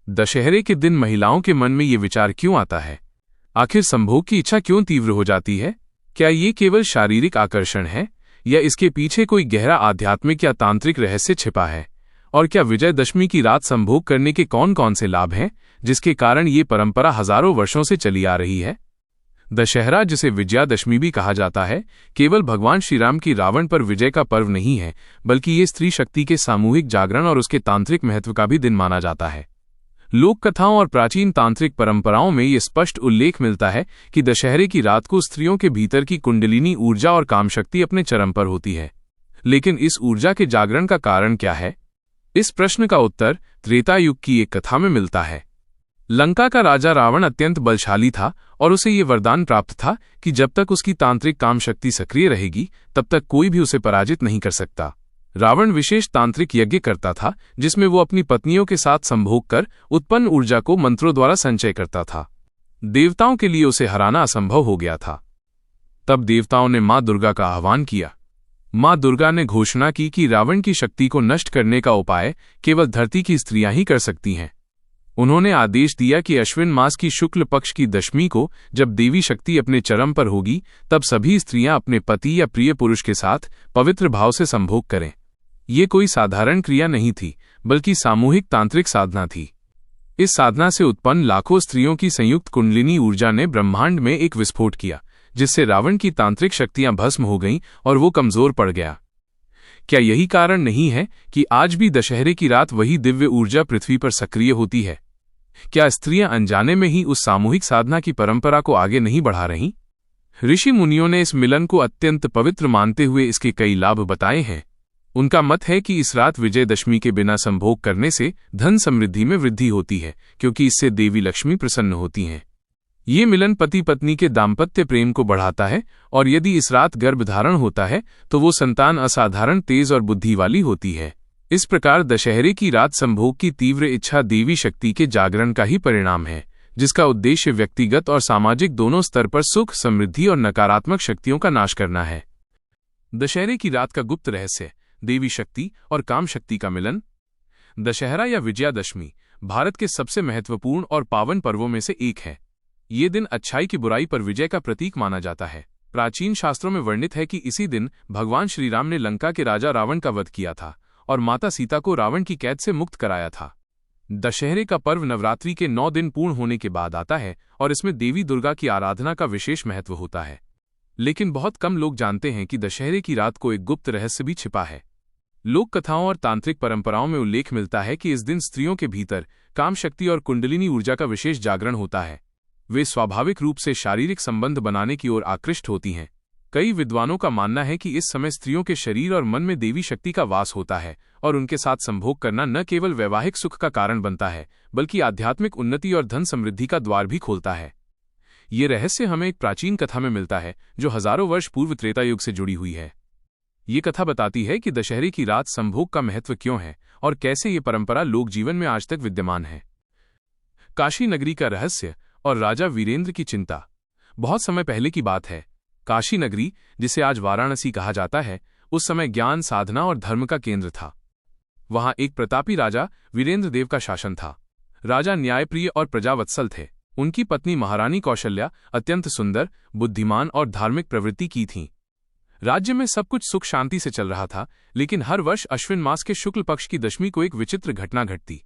दशहरे के दिन महिलाओं के मन में ये विचार क्यों आता है? आखिर संभोग की इच्छा क्यों तीव्र हो जाती है? क्या ये केवल शारीरिक आकर्षण है या इसके पीछे कोई गहरा आध्यात्मिक या तांत्रिक रहस्य छिपा है? और क्या विजयदशमी की रात संभोग करने के कौन कौन से लाभ हैं जिसके कारण ये परंपरा हजारों वर्षों से चली आ रही है? दशहरा, जिसे विजयादशमी भी कहा जाता है, केवल भगवान श्रीराम की रावण पर विजय का पर्व नहीं है, बल्कि ये स्त्री शक्ति के सामूहिक जागरण और उसके तांत्रिक महत्व का भी दिन माना जाता है। लोक कथाओं और प्राचीन तांत्रिक परंपराओं में ये स्पष्ट उल्लेख मिलता है कि दशहरे की रात को स्त्रियों के भीतर की कुंडलिनी ऊर्जा और कामशक्ति अपने चरम पर होती है। लेकिन इस ऊर्जा के जागरण का कारण क्या है? इस प्रश्न का उत्तर त्रेता युग की एक कथा में मिलता है। लंका का राजा रावण अत्यंत बलशाली था और उसे ये वरदान प्राप्त था कि जब तक उसकी तांत्रिक कामशक्ति सक्रिय रहेगी तब तक कोई भी उसे पराजित नहीं कर सकता। रावण विशेष तांत्रिक यज्ञ करता था जिसमें वो अपनी पत्नियों के साथ संभोग कर उत्पन्न ऊर्जा को मंत्रों द्वारा संचय करता था। देवताओं के लिए उसे हराना असंभव हो गया था। तब देवताओं ने मां दुर्गा का आह्वान किया। मां दुर्गा ने घोषणा की कि रावण की शक्ति को नष्ट करने का उपाय केवल धरती की स्त्रियां ही कर सकती हैं। उन्होंने आदेश दिया कि अश्विन मास की शुक्ल पक्ष की दशमी को, जब देवी शक्ति अपने चरम पर होगी, तब सभी स्त्रियां अपने पति या प्रिय पुरुष के साथ पवित्र भाव से संभोग करें। ये कोई साधारण क्रिया नहीं थी, बल्कि सामूहिक तांत्रिक साधना थी। इस साधना से उत्पन्न लाखों स्त्रियों की संयुक्त कुंडलिनी ऊर्जा ने ब्रह्मांड में एक विस्फोट किया, जिससे रावण की तांत्रिक शक्तियां भस्म हो गईं और वो कमजोर पड़ गया। क्या यही कारण नहीं है कि आज भी दशहरे की रात वही दिव्य ऊर्जा पृथ्वी पर सक्रिय होती है? क्या स्त्रियां अनजाने में ही उस सामूहिक साधना की परंपरा को आगे नहीं बढ़ा रहीं? ऋषि मुनियों ने इस मिलन को अत्यंत पवित्र मानते हुए इसके कई लाभ बताए हैं। उनका मत है कि इस रात विजयदशमी के बिना संभोग करने से धन समृद्धि में वृद्धि होती है, क्योंकि इससे देवी लक्ष्मी प्रसन्न होती हैं। ये मिलन पति पत्नी के दाम्पत्य प्रेम को बढ़ाता है और यदि इस रात गर्भधारण होता है तो वो संतान असाधारण तेज और बुद्धि वाली होती है। इस प्रकार दशहरे की रात संभोग की तीव्र इच्छा देवी शक्ति के जागरण का ही परिणाम है, जिसका उद्देश्य व्यक्तिगत और सामाजिक दोनों स्तर पर सुख, समृद्धि और नकारात्मक शक्तियों का नाश करना है। दशहरे की रात का गुप्त रहस्य, देवी शक्ति और काम शक्ति का मिलन। दशहरा या विजयादशमी भारत के सबसे महत्वपूर्ण और पावन पर्वों में से एक है। ये दिन अच्छाई की बुराई पर विजय का प्रतीक माना जाता है। प्राचीन शास्त्रों में वर्णित है कि इसी दिन भगवान श्रीराम ने लंका के राजा रावण का वध किया था और माता सीता को रावण की कैद से मुक्त कराया था। दशहरे का पर्व नवरात्रि के 9 दिन पूर्ण होने के बाद आता है और इसमें देवी दुर्गा की आराधना का विशेष महत्व होता है। लेकिन बहुत कम लोग जानते हैं कि दशहरे की रात को एक गुप्त रहस्य भी छिपा है। लोक कथाओं और तांत्रिक परंपराओं में उल्लेख मिलता है कि इस दिन स्त्रियों के भीतर काम शक्ति और कुंडलिनी ऊर्जा का विशेष जागरण होता है। वे स्वाभाविक रूप से शारीरिक संबंध बनाने की ओर आकृष्ट होती हैं। कई विद्वानों का मानना है कि इस समय स्त्रियों के शरीर और मन में देवी शक्ति का वास होता है और उनके साथ संभोग करना न केवल वैवाहिक सुख का कारण बनता है, बल्कि आध्यात्मिक उन्नति और धन समृद्धि का द्वार भी खोलता है। ये रहस्य हमें एक प्राचीन कथा में मिलता है जो हजारों वर्ष पूर्व त्रेता युग से जुड़ी हुई है। ये कथा बताती है कि दशहरे की रात संभोग का महत्व क्यों है और कैसे ये परंपरा लोक जीवन में आज तक विद्यमान है। काशी नगरी का रहस्य और राजा वीरेंद्र की चिंता। बहुत समय पहले की बात है। काशी नगरी, जिसे आज वाराणसी कहा जाता है, उस समय ज्ञान, साधना और धर्म का केंद्र था। वहां एक प्रतापी राजा वीरेंद्र देव का शासन था। राजा न्यायप्रिय और प्रजावत्सल थे। उनकी पत्नी महारानी कौशल्या अत्यंत सुंदर, बुद्धिमान और धार्मिक प्रवृत्ति की थीं। राज्य में सब कुछ सुख शांति से चल रहा था, लेकिन हर वर्ष अश्विन मास के शुक्ल पक्ष की दशमी को एक विचित्र घटना घटती।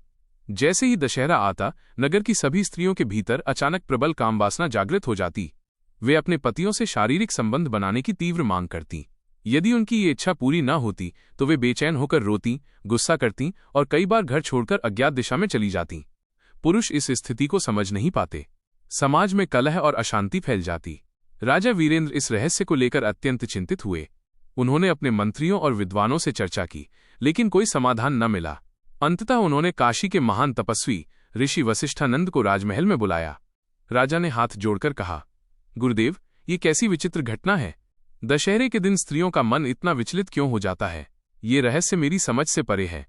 जैसे ही दशहरा आता, नगर की सभी स्त्रियों के भीतर अचानक प्रबल कामवासना जागृत हो जाती। वे अपने पतियों से शारीरिक संबंध बनाने की तीव्र मांग करती। यदि उनकी ये इच्छा पूरी न होती तो वे बेचैन होकर रोती, गुस्सा करती और कई बार घर छोड़कर अज्ञात दिशा में चली जाती। पुरुष इस स्थिति को समझ नहीं पाते। समाज में कलह और अशांति फैल जाती। राजा वीरेंद्र इस रहस्य को लेकर अत्यंत चिंतित हुए। उन्होंने अपने मंत्रियों और विद्वानों से चर्चा की, लेकिन कोई समाधान न मिला। अंततः उन्होंने काशी के महान तपस्वी ऋषि वसिष्ठानंद को राजमहल में बुलाया। राजा ने हाथ जोड़कर कहा, गुरुदेव, ये कैसी विचित्र घटना है? दशहरे के दिन स्त्रियों का मन इतना विचलित क्यों हो जाता है? ये रहस्य मेरी समझ से परे है।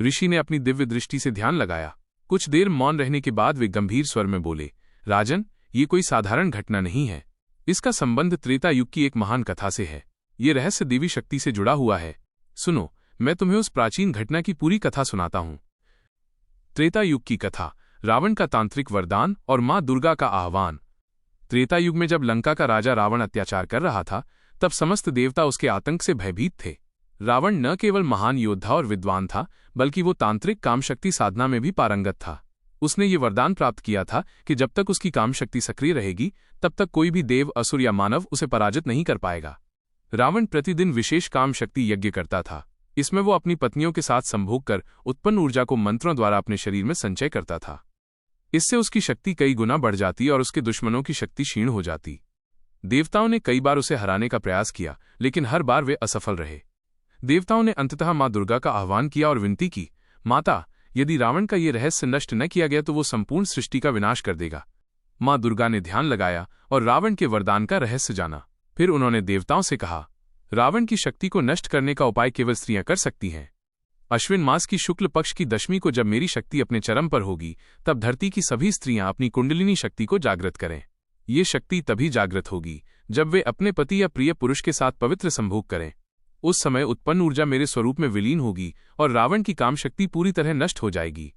ऋषि ने अपनी दिव्य दृष्टि से ध्यान लगाया। कुछ देर मौन रहने के बाद वे गंभीर स्वर में बोले, राजन, ये कोई साधारण घटना नहीं है। इसका संबंध त्रेता युग की एक महान कथा से है। ये रहस्य देवी शक्ति से जुड़ा हुआ है। सुनो, मैं तुम्हें उस प्राचीन घटना की पूरी कथा सुनाता हूं। त्रेता युग की कथा। रावण का तांत्रिक वरदान और मां दुर्गा का आह्वान। त्रेता युग में जब लंका का राजा रावण अत्याचार कर रहा था, तब समस्त देवता उसके आतंक से भयभीत थे। रावण न केवल महान योद्धा और विद्वान था, बल्कि वो तांत्रिक कामशक्ति साधना में भी पारंगत था। उसने ये वरदान प्राप्त किया था कि जब तक उसकी कामशक्ति सक्रिय रहेगी, तब तक कोई भी देव, असुर या मानव उसे पराजित नहीं कर पाएगा। रावण प्रतिदिन विशेष कामशक्ति यज्ञ करता था। इसमें वो अपनी पत्नियों के साथ संभोग कर उत्पन्न ऊर्जा को मंत्रों द्वारा अपने शरीर में संचय करता था। इससे उसकी शक्ति कई गुना बढ़ जाती और उसके दुश्मनों की शक्ति क्षीण हो जाती। देवताओं ने कई बार उसे हराने का प्रयास किया, लेकिन हर बार वे असफल रहे। देवताओं ने अंततः मां दुर्गा का आह्वान किया और विनती की, माता, यदि रावण का ये रहस्य नष्ट न किया गया तो वो संपूर्ण सृष्टि का विनाश कर देगा। मां दुर्गा ने ध्यान लगाया और रावण के वरदान का रहस्य जाना। फिर उन्होंने देवताओं से कहा, रावण की शक्ति को नष्ट करने का उपाय केवल स्त्रियां कर सकती हैं। अश्विन मास की शुक्ल पक्ष की दशमी को जब मेरी शक्ति अपने चरम पर होगी, तब धरती की सभी स्त्रियां अपनी कुंडलिनी शक्ति को जागृत करें। ये शक्ति तभी जागृत होगी जब वे अपने पति या प्रिय पुरुष के साथ पवित्र संभोग करें। उस समय उत्पन्न ऊर्जा मेरे स्वरूप में विलीन होगी और रावण की कामशक्ति पूरी तरह नष्ट हो जाएगी।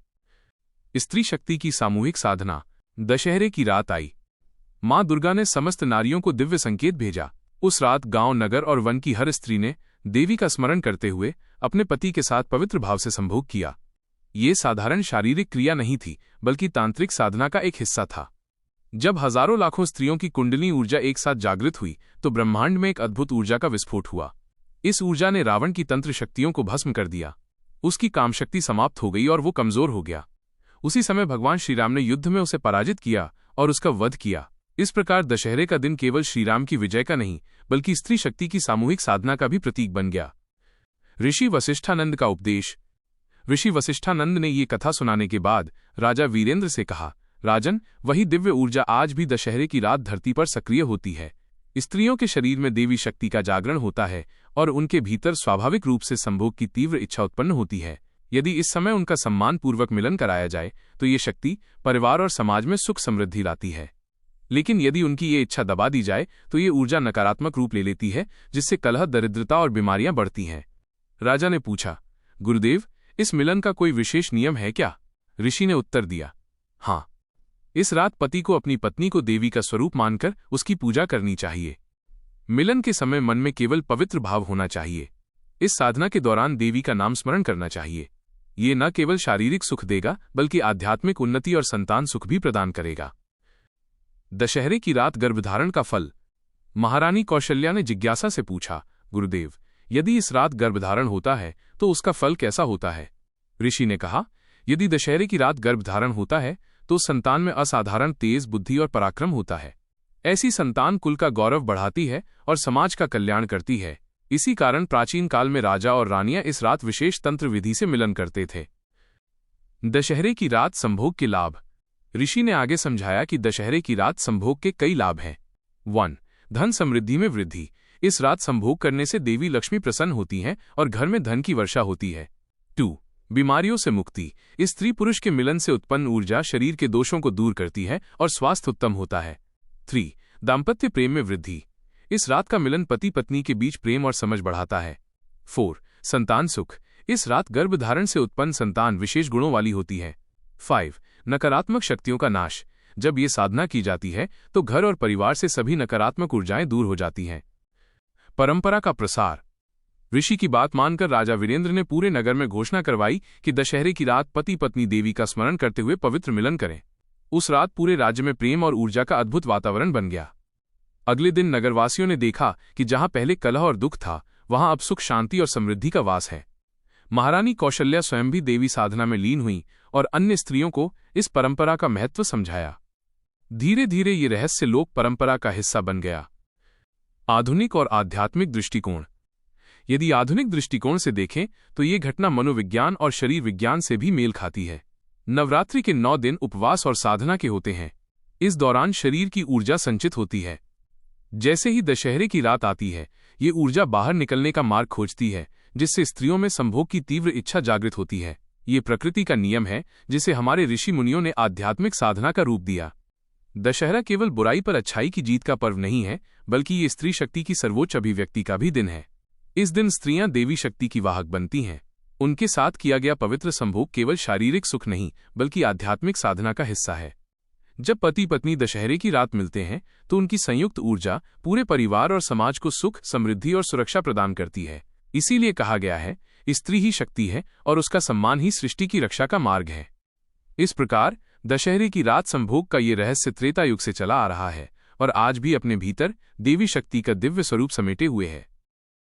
स्त्री शक्ति की सामूहिक साधना। दशहरे की रात आई। मां दुर्गा ने समस्त नारियों को दिव्य संकेत भेजा। उस रात गांव, नगर और वन की हर स्त्री ने देवी का स्मरण करते हुए अपने पति के साथ पवित्र भाव से संभोग किया। ये साधारण शारीरिक क्रिया नहीं थी, बल्कि तांत्रिक साधना का एक हिस्सा था। जब हजारों लाखों स्त्रियों की कुंडली ऊर्जा एक साथ जागृत हुई, तो ब्रह्मांड में एक अद्भुत ऊर्जा का विस्फोट हुआ। इस ऊर्जा ने रावण की तंत्र शक्तियों को भस्म कर दिया। उसकी कामशक्ति समाप्त हो गई और वो कमजोर हो गया। उसी समय भगवान श्रीराम ने युद्ध में उसे पराजित किया और उसका वध किया। इस प्रकार दशहरे का दिन केवल श्रीराम की विजय का नहीं, बल्कि स्त्री शक्ति की सामूहिक साधना का भी प्रतीक बन गया। ऋषि वसिष्ठानंद का उपदेश। ऋषि वसिष्ठानंद ने ये कथा सुनाने के बाद राजा वीरेंद्र से कहा, राजन, वही दिव्य ऊर्जा आज भी दशहरे की रात धरती पर सक्रिय होती है। स्त्रियों के शरीर में देवी शक्ति का जागरण होता है और उनके भीतर स्वाभाविक रूप से संभोग की तीव्र इच्छा उत्पन्न होती है। यदि इस समय उनका सम्मान पूर्वक मिलन कराया जाए तो ये शक्ति परिवार और समाज में सुख समृद्धि लाती है। लेकिन यदि उनकी ये इच्छा दबा दी जाए तो ये ऊर्जा नकारात्मक रूप ले लेती है, जिससे कलह, दरिद्रता और बीमारियां बढ़ती हैं। राजा ने पूछा, गुरुदेव, इस मिलन का कोई विशेष नियम है क्या? ऋषि ने उत्तर दिया, हाँ। इस रात पति को अपनी पत्नी को देवी का स्वरूप मानकर उसकी पूजा करनी चाहिए। मिलन के समय मन में केवल पवित्र भाव होना चाहिए। इस साधना के दौरान देवी का नाम स्मरण करना चाहिए। ये न केवल शारीरिक सुख देगा, बल्कि आध्यात्मिक उन्नति और संतान सुख भी प्रदान करेगा। दशहरे की रात गर्भधारण का फल। महारानी कौशल्या ने जिज्ञासा से पूछा, गुरुदेव, यदि इस रात गर्भधारण होता है तो उसका फल कैसा होता है? ऋषि ने कहा, यदि दशहरे की रात गर्भधारण होता है तो संतान में असाधारण तेज बुद्धि और पराक्रम होता है। ऐसी संतान कुल का गौरव बढ़ाती है और समाज का कल्याण करती है। इसी कारण प्राचीन काल में राजा और रानियां इस रात विशेष तंत्र विधि से मिलन करते थे। दशहरे की रात संभोग के लाभ। ऋषि ने आगे समझाया कि दशहरे की रात संभोग के कई लाभ हैं। 1. धन समृद्धि में वृद्धि। इस रात संभोग करने से देवी लक्ष्मी प्रसन्न होती हैं और घर में धन की वर्षा होती है। 2. बीमारियों से मुक्ति। इस स्त्री पुरुष के मिलन से उत्पन्न ऊर्जा शरीर के दोषों को दूर करती है और स्वास्थ्य उत्तम होता है। 3. दाम्पत्य प्रेम में वृद्धि। इस रात का मिलन पति पत्नी के बीच प्रेम और समझ बढ़ाता है। 4. संतान सुख। इस रात गर्भधारण से उत्पन्न संतान विशेष गुणों वाली होती है। 5. नकारात्मक शक्तियों का नाश। जब ये साधना की जाती है तो घर और परिवार से सभी नकारात्मक ऊर्जाएं दूर हो जाती हैं। परंपरा का प्रसार। ऋषि की बात मानकर राजा वीरेंद्र ने पूरे नगर में घोषणा करवाई कि दशहरे की रात पति पत्नी देवी का स्मरण करते हुए पवित्र मिलन करें। उस रात पूरे राज्य में प्रेम और ऊर्जा का अद्भुत वातावरण बन गया। अगले दिन नगरवासियों ने देखा कि जहां पहले कलह और दुख था, वहां अब सुख, शांति और समृद्धि का वास है। महारानी कौशल्या स्वयं भी देवी साधना में लीन हुई और अन्य स्त्रियों को इस परंपरा का महत्व समझाया। धीरे धीरे ये रहस्य लोक परंपरा का हिस्सा बन गया। आधुनिक और आध्यात्मिक दृष्टिकोण। यदि आधुनिक दृष्टिकोण से देखें तो ये घटना मनोविज्ञान और शरीर विज्ञान से भी मेल खाती है। नवरात्रि के 9 दिन उपवास और साधना के होते हैं। इस दौरान शरीर की ऊर्जा संचित होती है। जैसे ही दशहरे की रात आती है, ये ऊर्जा बाहर निकलने का मार्ग खोजती है, जिससे स्त्रियों में संभोग की तीव्र इच्छा जागृत होती है। ये प्रकृति का नियम है, जिसे हमारे ऋषि मुनियों ने आध्यात्मिक साधना का रूप दिया। दशहरा केवल बुराई पर अच्छाई की जीत का पर्व नहीं है, बल्कि ये स्त्री शक्ति की सर्वोच्च अभिव्यक्ति का भी दिन है। इस दिन स्त्रियां देवी शक्ति की वाहक बनती हैं। उनके साथ किया गया पवित्र संभोग केवल शारीरिक सुख नहीं बल्कि आध्यात्मिक साधना का हिस्सा है। जब पति पत्नी दशहरे की रात मिलते हैं तो उनकी संयुक्त ऊर्जा पूरे परिवार और समाज को सुख, समृद्धि और सुरक्षा प्रदान करती है। इसीलिए कहा गया है, स्त्री ही शक्ति है और उसका सम्मान ही सृष्टि की रक्षा का मार्ग है। इस प्रकार दशहरे की रात संभोग का ये रहस्य त्रेता युग से चला आ रहा है और आज भी अपने भीतर देवी शक्ति का दिव्य स्वरूप समेटे हुए है।